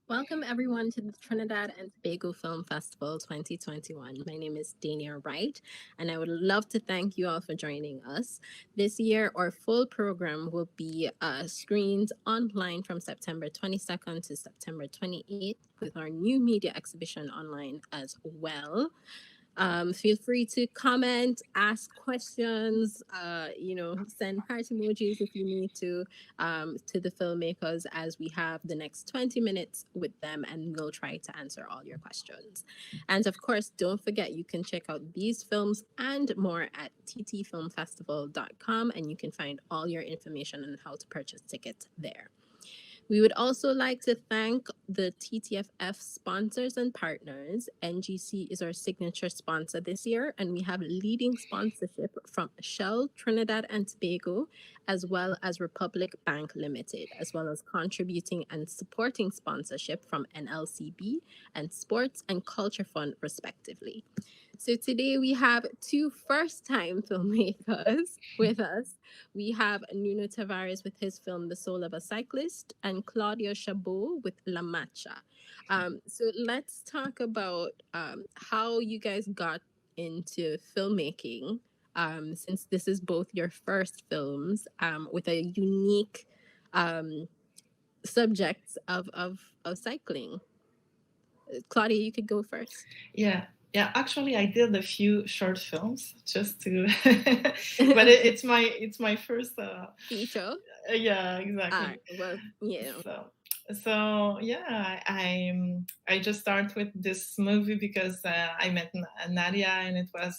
Welcome everyone to the Trinidad and Tobago Film Festival 2021. My name is Dania Wright, and I would love to thank you all for joining us. This year, our full program will be screened online from September 22nd to September 28th with our new media exhibition online as well. Feel free to comment, ask questions, send heart emojis if you need to the filmmakers as we have the next 20 minutes with them and we'll try to answer all your questions. And of course, don't forget you can check out these films and more at ttfilmfestival.com and you can find all your information on how to purchase tickets there. We would also like to thank the TTFF sponsors and partners. NGC is our signature sponsor this year, and we have leading sponsorship from Shell Trinidad and Tobago, as well as Republic Bank Limited, as well as contributing and supporting sponsorship from NLCB and Sports and Culture Fund, respectively. So today we have two first-time filmmakers with us. We have Nuno Tavares with his film The Soul of a Cyclist and Claudia Chabot with La Macha. So let's talk about how you guys got into filmmaking, since this is both your first films with a unique subject of cycling. Claudia, you could go first. Yeah, actually, I did a few short films just to, but it's my first feature. Yeah, exactly. Well, yeah. So yeah, I just start with this movie because I met Nadia, and it was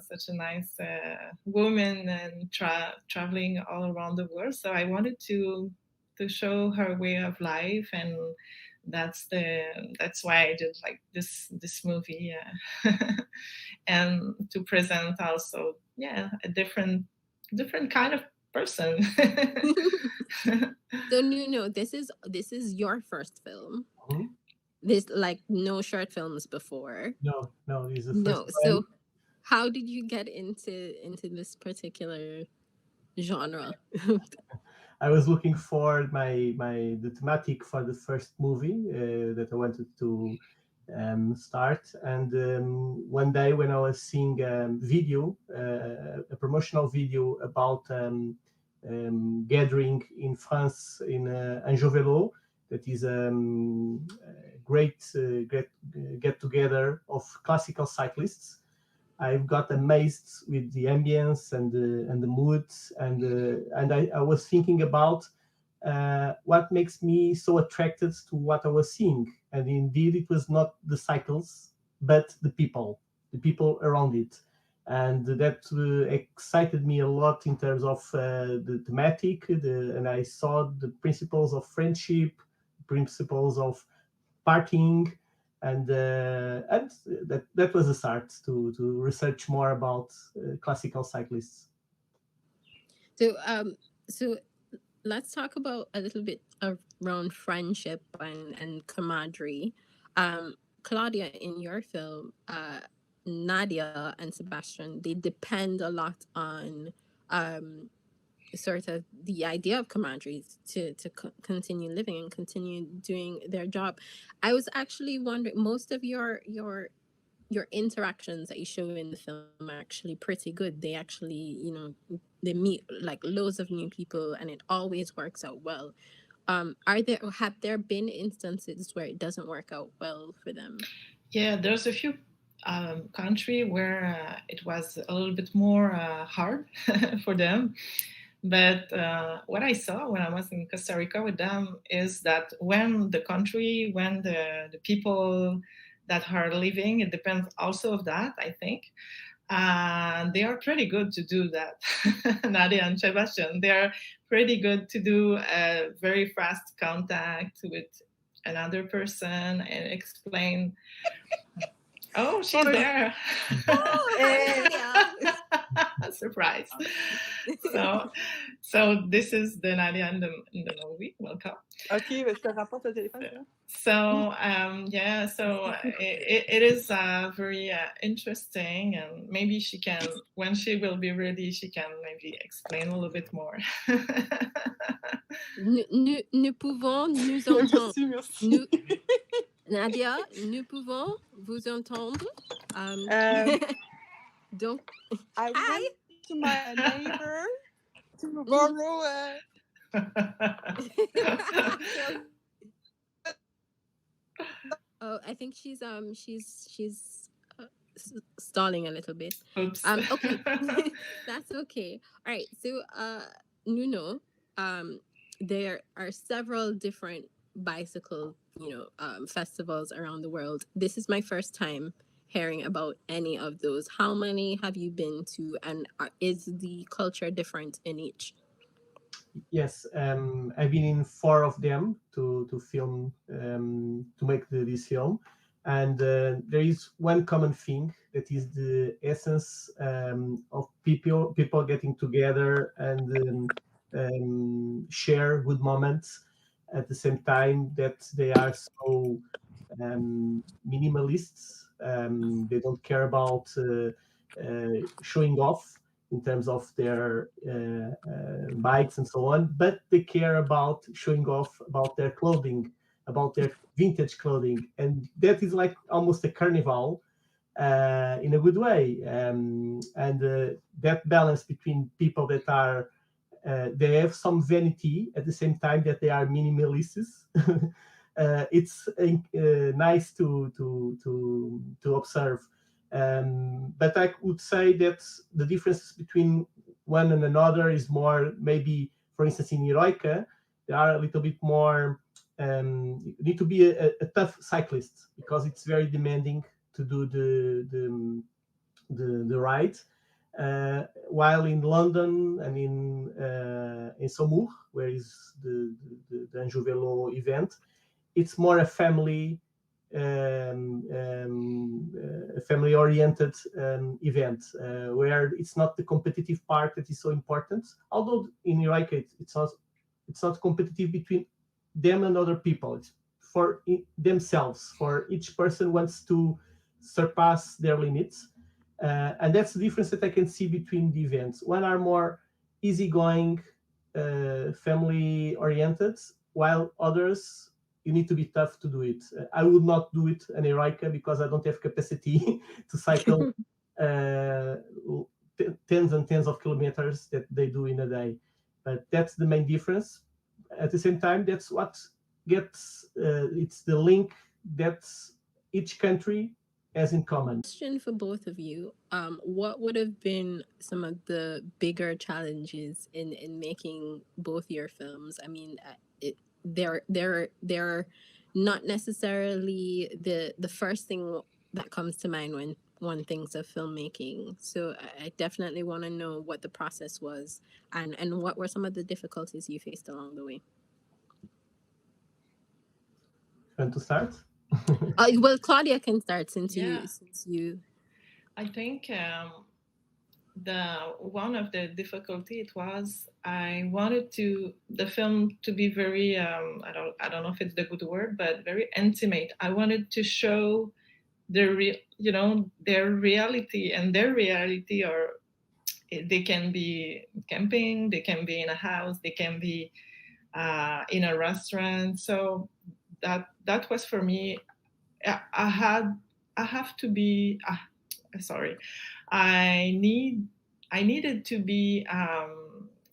such a nice woman and traveling all around the world. So I wanted to show her way of life, and that's why I did like this movie, and to present also a different kind of person. So Nuno, this is your first film. Mm-hmm. This like no short films before. No, this is the first. No. So how did you get into this particular genre? I was looking for the thematic for the first movie that I wanted to start, and one day when I was seeing a video, a promotional video about gathering in France in Anjou, that is a great get together of classical cyclists. I got amazed with the ambience and the mood, and I was thinking about what makes me so attracted to what I was seeing. And indeed, it was not the cycles, but the people around it. And that excited me a lot in terms of the thematic, and I saw the principles of friendship, principles of partying, and that was a start to research more about classical cyclists. So let's talk about a little bit around friendship and camaraderie. Claudia, in your film, Nadia and Sebastian, they depend a lot on sort of the idea of camaraderie to continue living and continue doing their job. I was actually wondering, most of your interactions that you show in the film are actually pretty good. They actually, they meet like loads of new people and it always works out well. Have there been instances where it doesn't work out well for them? Yeah, there's a few country where it was a little bit more hard for them. But what I saw when I was in Costa Rica with them is that when the people that are living, it depends also of that, I think. They are pretty good to do that. Nadia and Sebastian, they are pretty good to do a very fast contact with another person and explain. Oh, she's there. Oh, yeah. Surprise. So this is the Nadia in the movie. Welcome. Okay, je te rapporte le téléphone. So it is very interesting, and maybe she can, when she will be ready, she can maybe explain a little bit more. Nous pouvons nous entendre. Merci, merci. Nous, Nadia, nous pouvons vous entendre. Donc, I hi. went to my neighbor to borrow Oh, I think she's stalling a little bit. Oops. Okay. That's okay. All right. So Nuno, there are several different bicycle, festivals around the world. This is my first time hearing about any of those. How many have you been to, and is the culture different in each? Yes, I've been in 4 of them to film to make this film, and there is one common thing that is the essence of people getting together and share good moments at the same time that they are so minimalists. They don't care about showing off in terms of their bikes and so on, but they care about showing off about their clothing, about their vintage clothing, and that is like almost a carnival in a good way. And that balance between people that are they have some vanity at the same time that they are minimalists. It's nice to observe. But I would say that the differences between one and another is more maybe, for instance, in Heroica, they are a little bit more. You need to be a tough cyclist because it's very demanding to do the ride. While in London and in Saumur, where is the Anjou Velo event, it's more a family family-oriented event where it's not the competitive part that is so important. Although in Heroica it's not competitive between them and other people. It's for themselves. For each person wants to surpass their limits. And that's the difference that I can see between the events. One are more easygoing, family-oriented, while others, you need to be tough to do it. I would not do it in Heroica because I don't have capacity to cycle tens and tens of kilometers that they do in a day. But that's the main difference. At the same time, that's what gets, it's the link that each country has in common. Question for both of you. What would have been some of the bigger challenges in making both your films? I mean, they're not necessarily the first thing that comes to mind when one thinks of filmmaking. So I definitely want to know what the process was and what were some of the difficulties you faced along the way. Want to start? Well, Claudia can start since Yeah. you. I think the one of the difficulty it was I wanted the film to be very I don't know if it's the good word, but very intimate. I wanted to show their reality, and their reality are, they can be camping, they can be in a house, they can be in a restaurant. So that was for me. I have to be sorry. I needed to be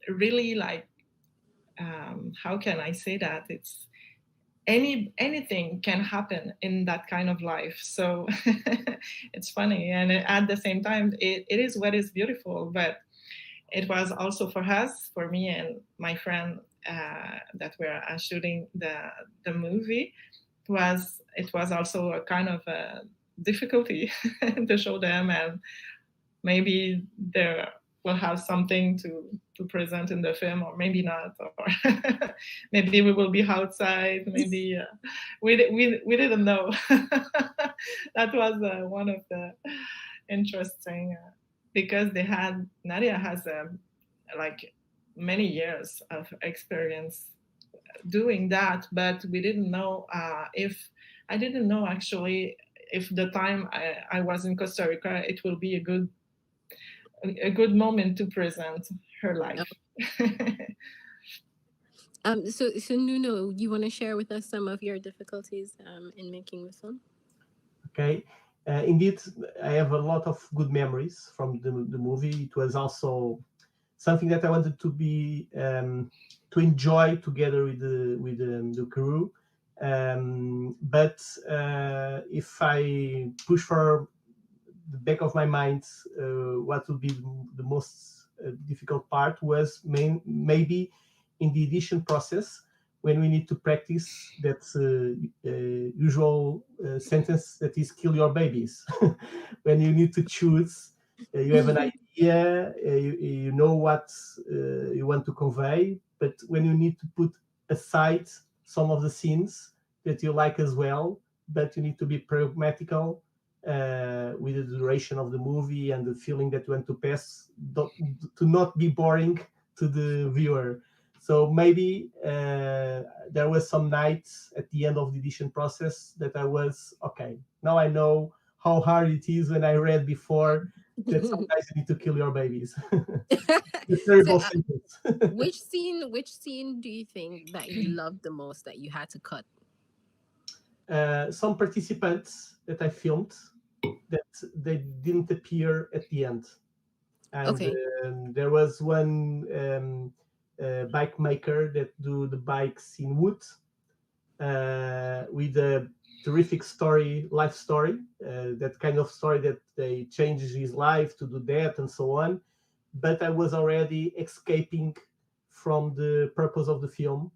really like how can I say that? It's anything can happen in that kind of life. So it's funny, and at the same time, it is what is beautiful. But it was also for us, for me and my friend that were shooting the movie. It was also a kind of a difficulty to show them, and maybe they will have something to present in the film, or maybe not, or maybe we will be outside. Maybe we didn't know. That was one of the interesting because Nadia has like many years of experience doing that, but we didn't know if I didn't know actually if the time I was in Costa Rica, it will be a good moment to present her life. So Nuno, you want to share with us some of your difficulties in making the film? Okay. Indeed, I have a lot of good memories from the movie. It was also something that I wanted to be to enjoy together with the crew. But if I push for the back of my mind, what would be the most difficult part was maybe in the edition process when we need to practice that usual sentence that is kill your babies. When you need to choose, you have an idea, you know what you want to convey, but when you need to put aside some of the scenes that you like as well, but you need to be pragmatical with the duration of the movie and the feeling that you want to pass, to not be boring to the viewer. So maybe there was some nights at the end of the edition process that I was okay. Now I know how hard it is when I read before that sometimes you need to kill your babies. The So, terrible sentence. which scene do you think that you loved the most that you had to cut? Some participants that I filmed that they didn't appear at the end. And Okay. there was one bike maker that do the bikes in wood with a terrific story, life story, that kind of story that they changed his life to do that and so on. But I was already escaping from the purpose of the film.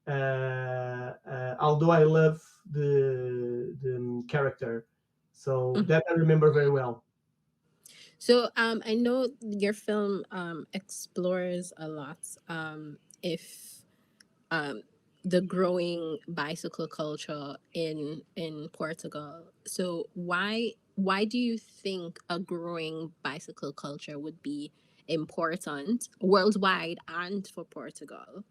Although I love the character, so that I remember very well. So I know your film explores a lot if um the growing bicycle culture in Portugal. So why do you think a growing bicycle culture would be important worldwide and for Portugal?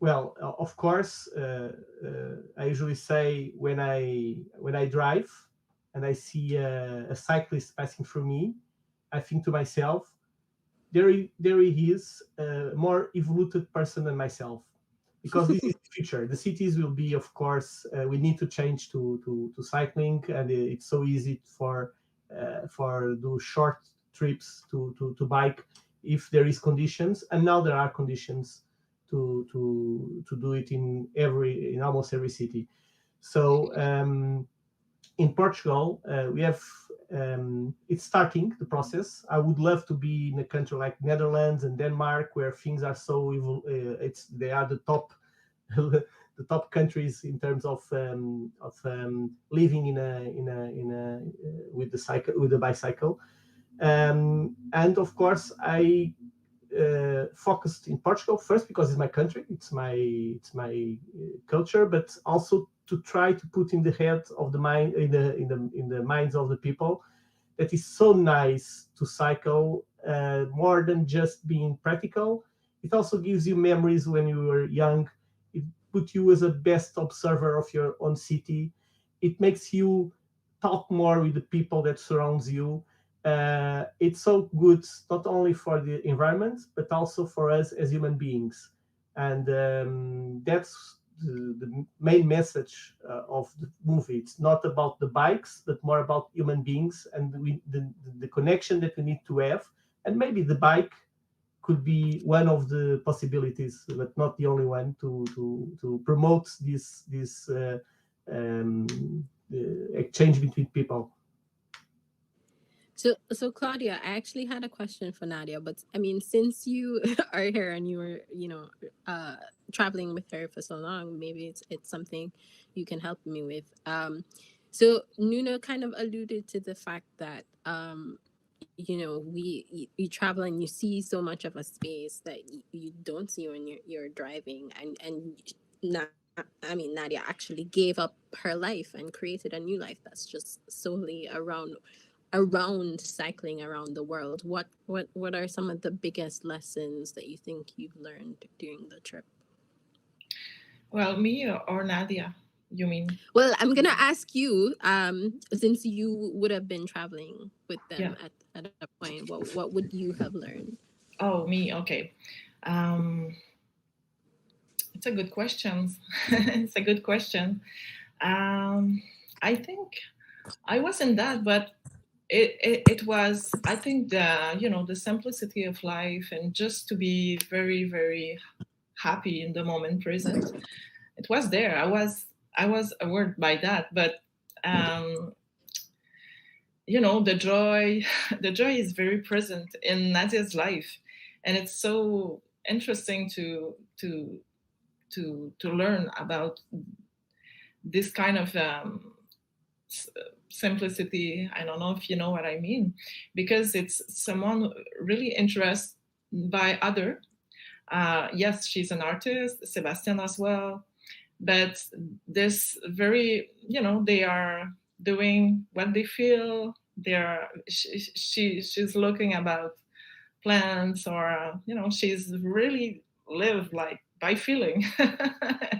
Well, of course, I usually say when I drive and I see a cyclist passing through me, I think to myself, there he is, a more evolved person than myself, because this is the future. The cities will be, of course, we need to change to cycling, and it's so easy for do short trips to bike if there is conditions, and now there are conditions to do it in almost every city. So in Portugal, we have it's starting the process. I would love to be in a country like Netherlands and Denmark, where things are so evil. It's they are the top the top countries in terms of living in a with the cycle with the bicycle. And of course, I focused in Portugal first because it's my country, it's my culture, but also to try to put in the head of the mind in the minds of the people that is so nice to cycle, more than just being practical. It also gives you memories when you were young. It puts you as a best observer of your own city. It makes you talk more with the people that surrounds you. It's so good not only for the environment but also for us as human beings, and that's the main message of the movie. It's not about the bikes but more about human beings, and the connection that we need to have, and maybe the bike could be one of the possibilities but not the only one to promote this um, exchange between people. So Claudia, I actually had a question for Nadia, but I mean, since you are here and you were, uh, traveling with her for so long, maybe it's something you can help me with. So Nuno kind of alluded to the fact that you travel and you see so much of a space that you don't see when you're driving, and not. I mean, Nadia actually gave up her life and created a new life that's just solely around cycling around the world. What are some of the biggest lessons that you think you've learned during the trip? Well, me or Nadia, you mean? Well, I'm gonna ask you, since you would have been traveling with Yeah. them at a point, what would you have learned? Oh, me. Okay. Um, It's a good question. It's a good question. I think I wasn't that, but it was, I think, the simplicity of life and just to be very, very happy in the moment present. It was there. I was awed by that, but um, the joy, the joy is very present in Nadia's life, and it's so interesting to learn about this kind of simplicity. I don't know if you know what I mean, because it's someone really interested by other. Yes, she's an artist, Sebastian as well, but this very, they are doing what they feel. She's looking about plants, or she's really live like by feeling.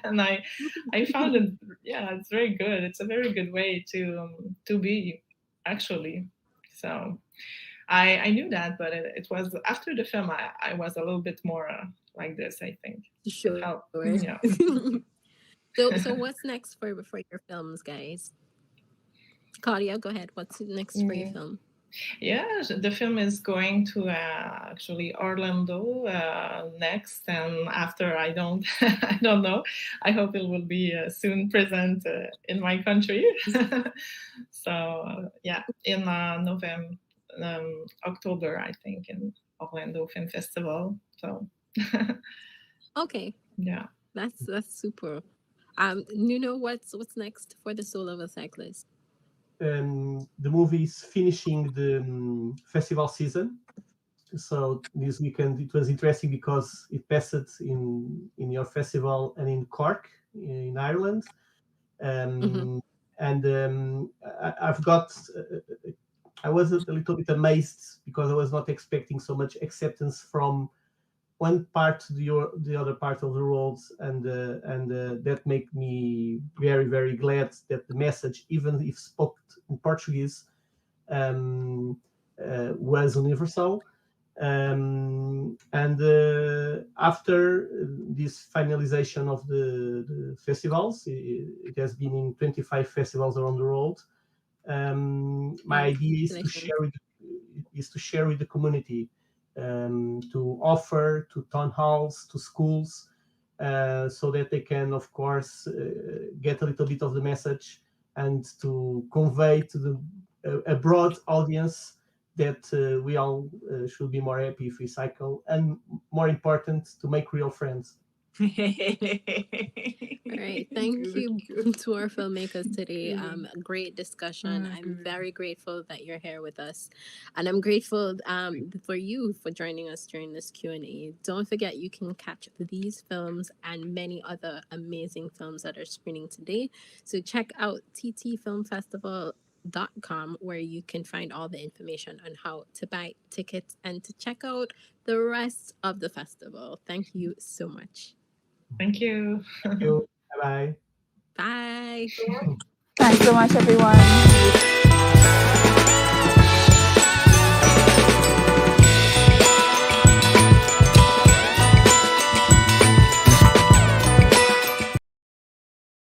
And I found it, yeah, it's very good. It's a very good way to be, actually. So I knew that, but it was after the film I was a little bit more like this, I think. Sure. Yeah. So what's next for your films, guys? Claudia, go ahead. What's next for your film? Yeah, the film is going to actually Orlando next, and after I don't I don't know. I hope it will be soon present in my country. So yeah, in November, October, I think, in Orlando Film Festival. So okay, yeah, that's super. Nuno, what's next for The Soul of a Cyclist? The movie is finishing the festival season. So this weekend it was interesting because it passed in your festival and in Cork in Ireland. And I've got. I was a little bit amazed because I was not expecting so much acceptance from one part to the other part of the world, and that made me very, very glad that the message, even if spoke in Portuguese, was universal. And after this finalization of the festivals, it has been in 25 festivals around the world. My idea is to share with the community, to offer to town halls, to schools, so that they can, of course, get a little bit of the message and to convey to a broad audience that we all should be more happy if we cycle, and more important, to make real friends. All right, thank you to our filmmakers today. Great discussion. I'm very grateful that you're here with us, and I'm grateful for you for joining us during this Q&A. Don't forget, you can catch these films and many other amazing films that are screening today. So check out ttfilmfestival.com, where you can find all the information on how to buy tickets and to check out the rest of the festival. Thank you so much. Thank you. Thank you. Bye-bye. Bye. Thanks so much, everyone.